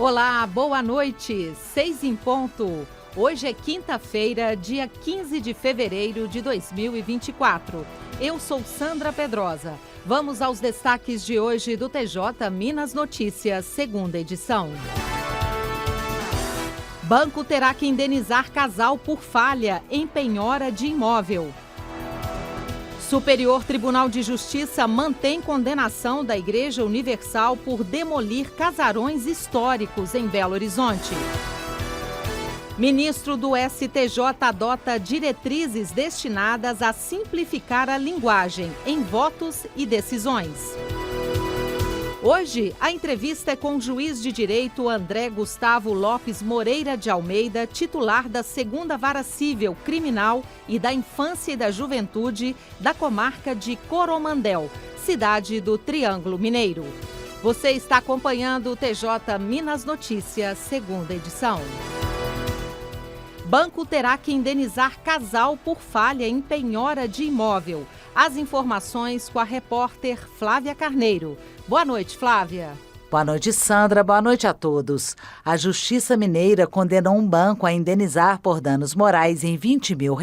Olá, boa noite, 6 em ponto. Hoje é quinta-feira, dia 15 de fevereiro de 2024. Eu sou Sandra Pedrosa. Vamos aos destaques de hoje do TJ Minas Notícias, segunda edição. Banco terá que indenizar casal por falha em penhora de imóvel. Superior Tribunal de Justiça mantém condenação da Igreja Universal por demolir casarões históricos em Belo Horizonte. Ministro do STJ adota diretrizes destinadas a simplificar a linguagem em votos e decisões. Hoje, a entrevista é com o juiz de direito André Gustavo Lopes Moreira de Almeida, titular da 2ª Vara Civil Criminal e da Infância e da Juventude da comarca de Coromandel, cidade do Triângulo Mineiro. Você está acompanhando o TJ Minas Notícias, segunda edição. Banco terá que indenizar casal por falha em penhora de imóvel. As informações com a repórter Flávia Carneiro. Boa noite, Flávia. Boa noite, Sandra. Boa noite a todos. A Justiça Mineira condenou um banco a indenizar por danos morais em R$20 mil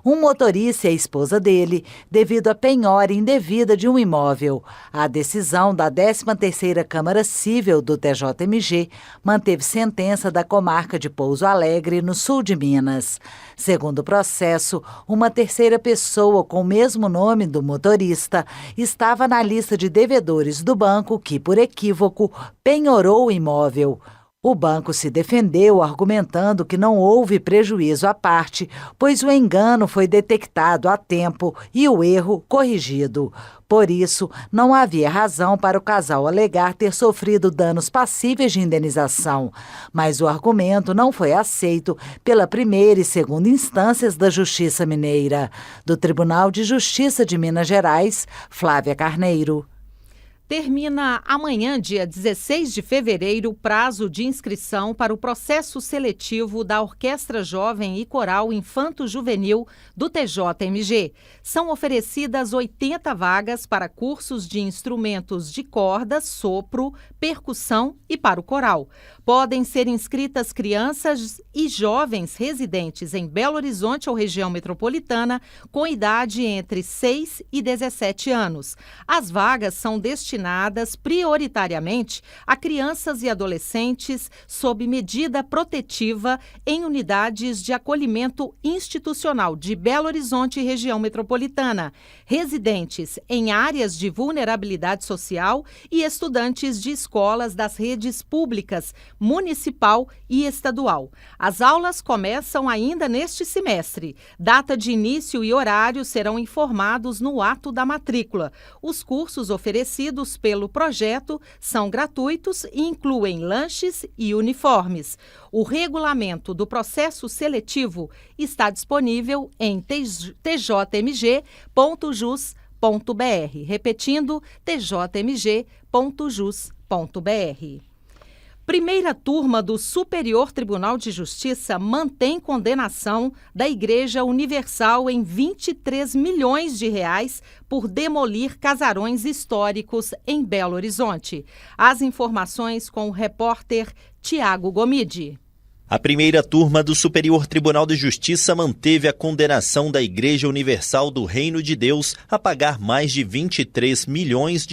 um motorista e a esposa dele devido à penhora indevida de um imóvel. A decisão da 13ª Câmara Cível do TJMG manteve sentença da comarca de Pouso Alegre, no sul de Minas. Segundo o processo, uma terceira pessoa com o mesmo nome do motorista estava na lista de devedores do banco que, por equívoco, penhorou o imóvel. O banco se defendeu argumentando que não houve prejuízo à parte, pois o engano foi detectado a tempo e o erro corrigido. Por isso, não havia razão para o casal alegar ter sofrido danos passíveis de indenização. Mas o argumento não foi aceito pela primeira e segunda instâncias da Justiça Mineira. Do Tribunal de Justiça de Minas Gerais, Flávia Carneiro. Termina amanhã, dia 16 de fevereiro, o prazo de inscrição para o processo seletivo da Orquestra Jovem e Coral Infanto-Juvenil do TJMG. São oferecidas 80 vagas para cursos de instrumentos de corda, sopro, percussão e para o coral. Podem ser inscritas crianças e jovens residentes em Belo Horizonte ou região metropolitana com idade entre 6 e 17 anos. As vagas são destinadas prioritariamente a crianças e adolescentes sob medida protetiva em unidades de acolhimento institucional de Belo Horizonte e região metropolitana, residentes em áreas de vulnerabilidade social e estudantes de escolas das redes públicas, municipal e estadual. As aulas começam ainda neste semestre. Data de início e horário serão informados no ato da matrícula. Os cursos oferecidos pelo projeto são gratuitos e incluem lanches e uniformes. O regulamento do processo seletivo está disponível em tjmg.jus.br. Repetindo, tjmg.jus.br. Primeira turma do Superior Tribunal de Justiça mantém condenação da Igreja Universal em R$23 milhões por demolir casarões históricos em Belo Horizonte. As informações com o repórter Tiago Gomide. A primeira turma do Superior Tribunal de Justiça manteve a condenação da Igreja Universal do Reino de Deus a pagar mais de R$23 milhões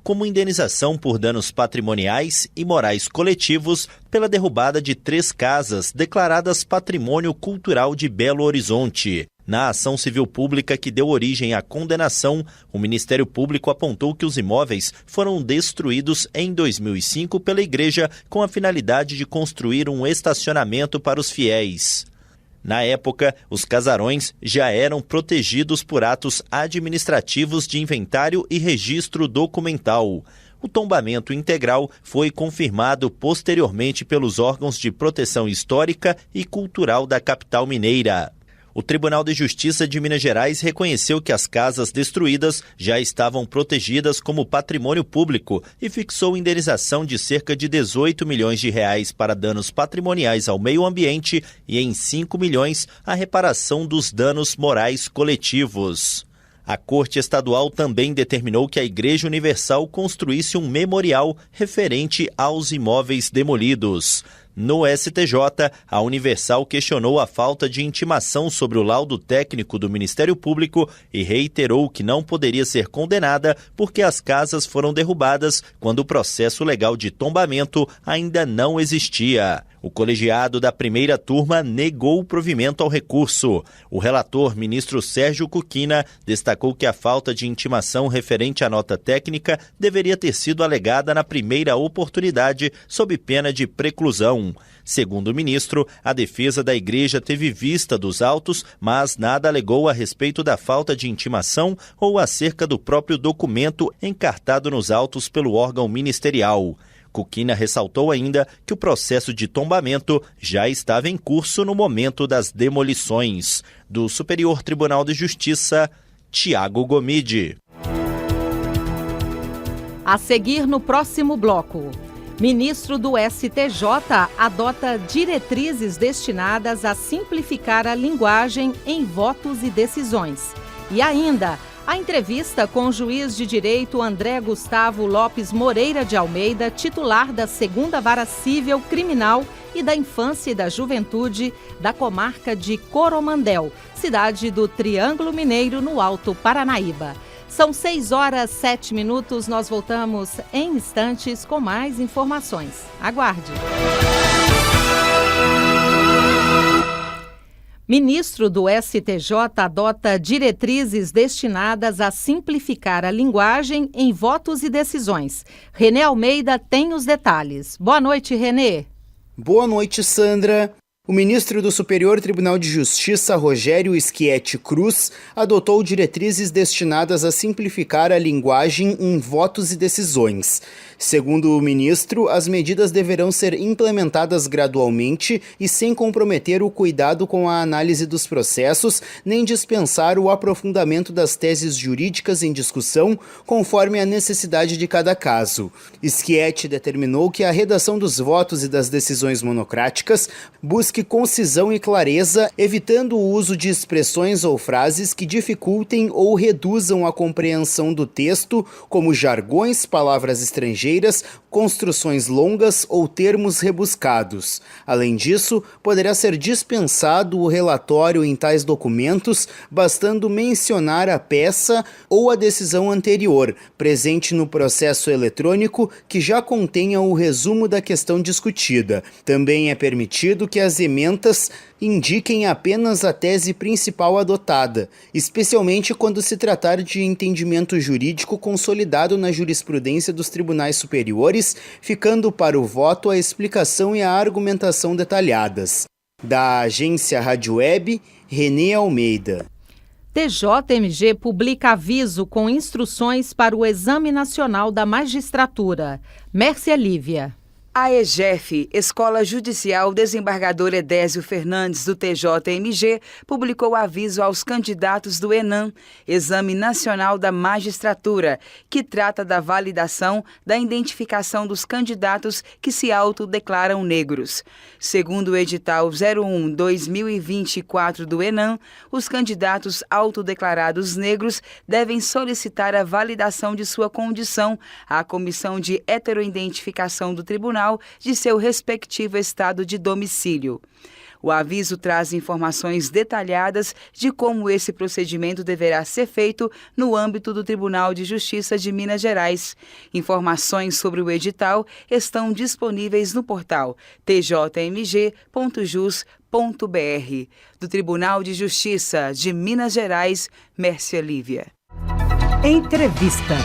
como indenização por danos patrimoniais e morais coletivos pela derrubada de 3 casas declaradas Patrimônio Cultural de Belo Horizonte. Na ação civil pública que deu origem à condenação, o Ministério Público apontou que os imóveis foram destruídos em 2005 pela igreja com a finalidade de construir um estacionamento para os fiéis. Na época, os casarões já eram protegidos por atos administrativos de inventário e registro documental. O tombamento integral foi confirmado posteriormente pelos órgãos de proteção histórica e cultural da capital mineira. O Tribunal de Justiça de Minas Gerais reconheceu que as casas destruídas já estavam protegidas como patrimônio público e fixou indenização de cerca de R$18 milhões para danos patrimoniais ao meio ambiente e em R$5 milhões a reparação dos danos morais coletivos. A Corte Estadual também determinou que a Igreja Universal construísse um memorial referente aos imóveis demolidos. No STJ, a Universal questionou a falta de intimação sobre o laudo técnico do Ministério Público e reiterou que não poderia ser condenada porque as casas foram derrubadas quando o processo legal de tombamento ainda não existia. O colegiado da primeira turma negou o provimento ao recurso. O relator, ministro Sérgio Cuquina, destacou que a falta de intimação referente à nota técnica deveria ter sido alegada na primeira oportunidade, sob pena de preclusão. Segundo o ministro, a defesa da igreja teve vista dos autos, mas nada alegou a respeito da falta de intimação ou acerca do próprio documento encartado nos autos pelo órgão ministerial. Cuquina ressaltou ainda que o processo de tombamento já estava em curso no momento das demolições. Do Superior Tribunal de Justiça, Tiago Gomide. A seguir no próximo bloco. Ministro do STJ adota diretrizes destinadas a simplificar a linguagem em votos e decisões. E ainda, a entrevista com o juiz de direito André Gustavo Lopes Moreira de Almeida, titular da 2ª Vara Cível Criminal e da Infância e da Juventude da comarca de Coromandel, cidade do Triângulo Mineiro, no Alto Paranaíba. São 6h07, nós voltamos em instantes com mais informações. Aguarde! Ministro do STJ adota diretrizes destinadas a simplificar a linguagem em votos e decisões. Renê Almeida tem os detalhes. Boa noite, Renê. Boa noite, Sandra. O ministro do Superior Tribunal de Justiça, Rogério Schietti Cruz, adotou diretrizes destinadas a simplificar a linguagem em votos e decisões. Segundo o ministro, as medidas deverão ser implementadas gradualmente e sem comprometer o cuidado com a análise dos processos, nem dispensar o aprofundamento das teses jurídicas em discussão, conforme a necessidade de cada caso. Schietti determinou que a redação dos votos e das decisões monocráticas busque concisão e clareza, evitando o uso de expressões ou frases que dificultem ou reduzam a compreensão do texto, como jargões, palavras estrangeiras, construções longas ou termos rebuscados. Além disso, poderá ser dispensado o relatório em tais documentos, bastando mencionar a peça ou a decisão anterior, presente no processo eletrônico, que já contenha o resumo da questão discutida. Também é permitido que as ementas indiquem apenas a tese principal adotada, especialmente quando se tratar de entendimento jurídico consolidado na jurisprudência dos tribunais superiores, ficando para o voto a explicação e a argumentação detalhadas. Da agência Rádio Web, Renê Almeida. TJMG publica aviso com instruções para o Exame Nacional da Magistratura. Mércia Lívia. A EGEF, Escola Judicial Desembargador Edésio Fernandes, do TJMG, publicou aviso aos candidatos do ENAM, Exame Nacional da Magistratura, que trata da validação da identificação dos candidatos que se autodeclaram negros. Segundo o edital 01/2024 do ENAM, os candidatos autodeclarados negros devem solicitar a validação de sua condição à Comissão de Heteroidentificação do Tribunal de seu respectivo estado de domicílio. O aviso traz informações detalhadas de como esse procedimento deverá ser feito no âmbito do Tribunal de Justiça de Minas Gerais. Informações sobre o edital estão disponíveis no portal tjmg.jus.br. Do Tribunal de Justiça de Minas Gerais, Mércia Lívia. Entrevista.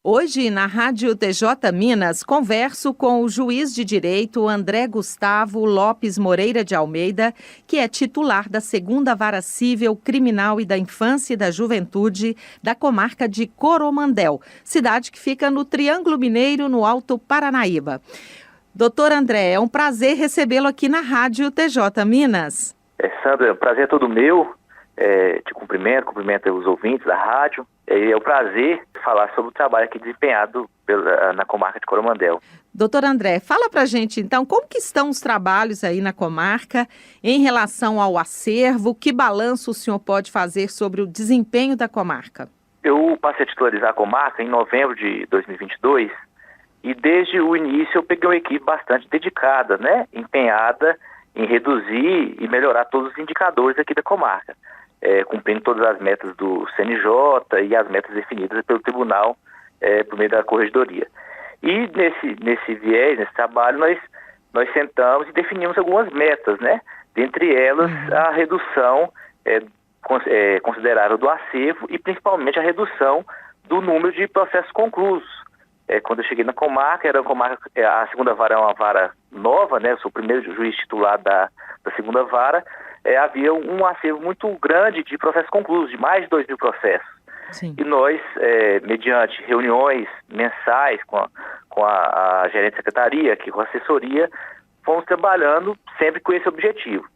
Hoje, na Rádio TJ Minas, converso com o juiz de direito André Gustavo Lopes Moreira de Almeida, que é titular da 2ª Vara Cível Criminal e da Infância e da Juventude da comarca de Coromandel, cidade que fica no Triângulo Mineiro, no Alto Paranaíba. Doutor André, é um prazer recebê-lo aqui na Rádio TJ Minas. Sandra, o prazer é todo meu. Te cumprimento os ouvintes da rádio. É um prazer falar sobre o trabalho aqui desempenhado na comarca de Coromandel. Doutor André, fala pra gente então como que estão os trabalhos aí na comarca em relação ao acervo, que balanço o senhor pode fazer sobre o desempenho da comarca? Eu passei a titularizar a comarca em novembro de 2022 e desde o início eu peguei uma equipe bastante dedicada, né, empenhada em reduzir e melhorar todos os indicadores aqui da comarca, cumprindo todas as metas do CNJ e as metas definidas pelo tribunal por meio da corregedoria. E nesse viés, nesse trabalho, nós sentamos e definimos algumas metas, né? Dentre elas, a redução considerável do acervo e principalmente a redução do número de processos conclusos. Quando eu cheguei na comarca, a segunda vara é uma vara nova, né? Eu sou o primeiro juiz titular da segunda vara. Havia um acervo muito grande de processos conclusos, de mais de 2.000 processos. Sim. E nós, mediante reuniões mensais com a gerente de secretaria, aqui com a assessoria, fomos trabalhando sempre com esse objetivo.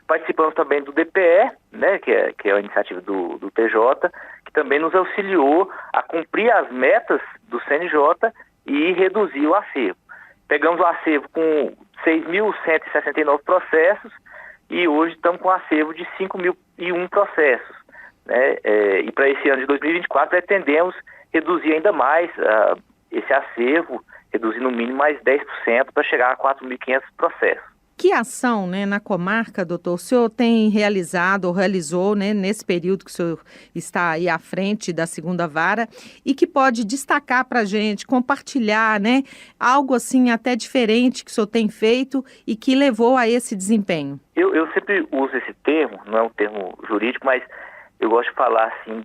Participamos também do DPE, né, que é a iniciativa do TJ, que também nos auxiliou a cumprir as metas do CNJ e reduzir o acervo. Pegamos o acervo com 6.169 processos e hoje estamos com um acervo de 5.001 processos. Né? E para esse ano de 2024 pretendemos reduzir ainda mais esse acervo, reduzir no mínimo mais 10% para chegar a 4.500 processos. Que ação, né, na comarca, doutor, o senhor tem realizado ou realizou, né, nesse período que o senhor está aí à frente da segunda vara e que pode destacar para a gente, compartilhar, né, algo assim até diferente que o senhor tem feito e que levou a esse desempenho? Eu sempre uso esse termo, não é um termo jurídico, mas eu gosto de falar assim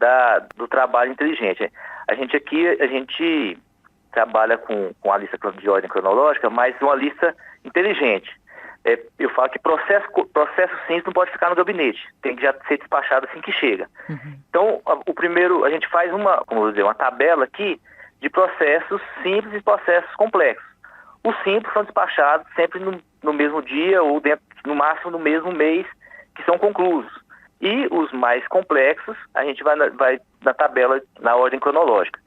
do trabalho inteligente. A gente trabalha com a lista de ordem cronológica, mas uma lista inteligente. Eu falo que processo simples não pode ficar no gabinete, tem que já ser despachado assim que chega. Então, o primeiro, a gente faz uma tabela aqui de processos simples e processos complexos. Os simples são despachados sempre no mesmo dia ou no máximo no mesmo mês que são conclusos. E os mais complexos, a gente vai na tabela, na ordem cronológica.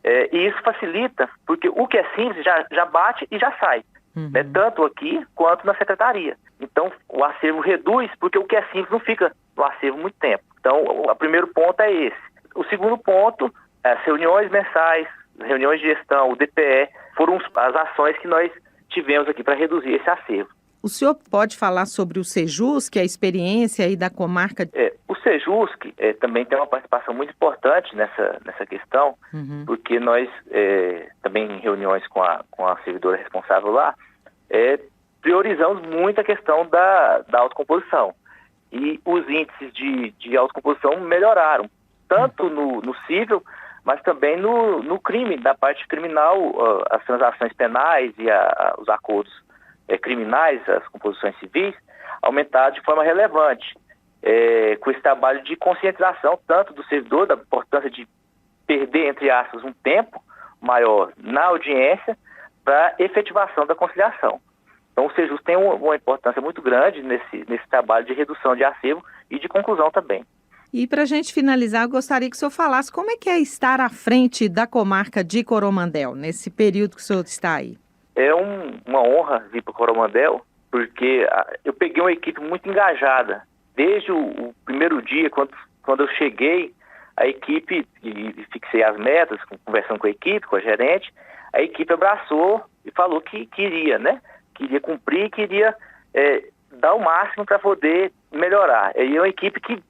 E isso facilita, porque o que é simples já bate e já sai. Né, tanto aqui quanto na secretaria. Então, o acervo reduz, porque o que é simples não fica no acervo muito tempo. Então, o primeiro ponto é esse. O segundo ponto, as reuniões mensais, reuniões de gestão, o DPE, foram as ações que nós tivemos aqui para reduzir esse acervo. O senhor pode falar sobre o Sejusc, a experiência aí da comarca? O Sejusc também tem uma participação muito importante nessa questão, porque nós, também em reuniões com a servidora responsável lá, priorizamos muito a questão da autocomposição. E os índices de autocomposição melhoraram, tanto no civil, mas também no crime, na parte criminal, as transações penais e os acordos criminais, as composições civis, aumentaram de forma relevante, com esse trabalho de conscientização, tanto do servidor, da importância de perder, entre aspas, um tempo maior na audiência para efetivação da conciliação. Então, o Sejusc tem uma importância muito grande nesse trabalho de redução de acervo e de conclusão também. E para a gente finalizar, eu gostaria que o senhor falasse como é que é estar à frente da comarca de Coromandel, nesse período que o senhor está aí. É uma honra vir para Coromandel, porque eu peguei uma equipe muito engajada. Desde o primeiro dia, quando eu cheguei, a equipe, e fixei as metas, conversando com a equipe, com a gerente, a equipe abraçou e falou que queria, né? Queria cumprir, queria dar o máximo para poder melhorar. E é uma equipe que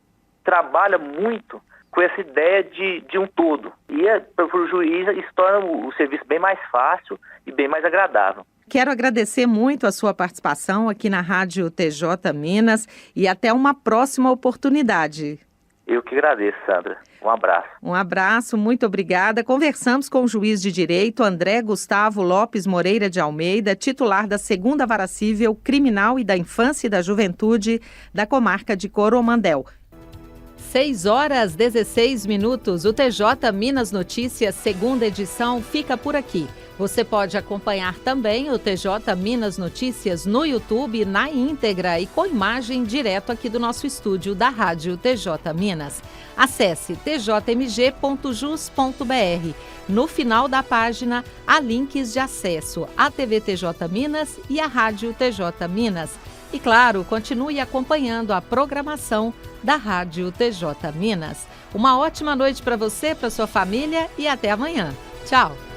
trabalha muito com essa ideia de um todo. E para o juiz isso torna o serviço bem mais fácil e bem mais agradável. Quero agradecer muito a sua participação aqui na Rádio TJ Minas e até uma próxima oportunidade. Eu que agradeço, Sandra. Um abraço. Um abraço, muito obrigada. Conversamos com o juiz de direito André Gustavo Lopes Moreira de Almeida, titular da 2ª Vara Cível Criminal e da Infância e da Juventude da comarca de Coromandel. 6h16. O TJ Minas Notícias, segunda edição, fica por aqui. Você pode acompanhar também o TJ Minas Notícias no YouTube, na íntegra e com imagem direto aqui do nosso estúdio da Rádio TJ Minas. Acesse tjmg.jus.br. No final da página, há links de acesso à TV TJ Minas e à Rádio TJ Minas. E, claro, continue acompanhando a programação da Rádio TJ Minas. Uma ótima noite para você, para sua família e até amanhã. Tchau!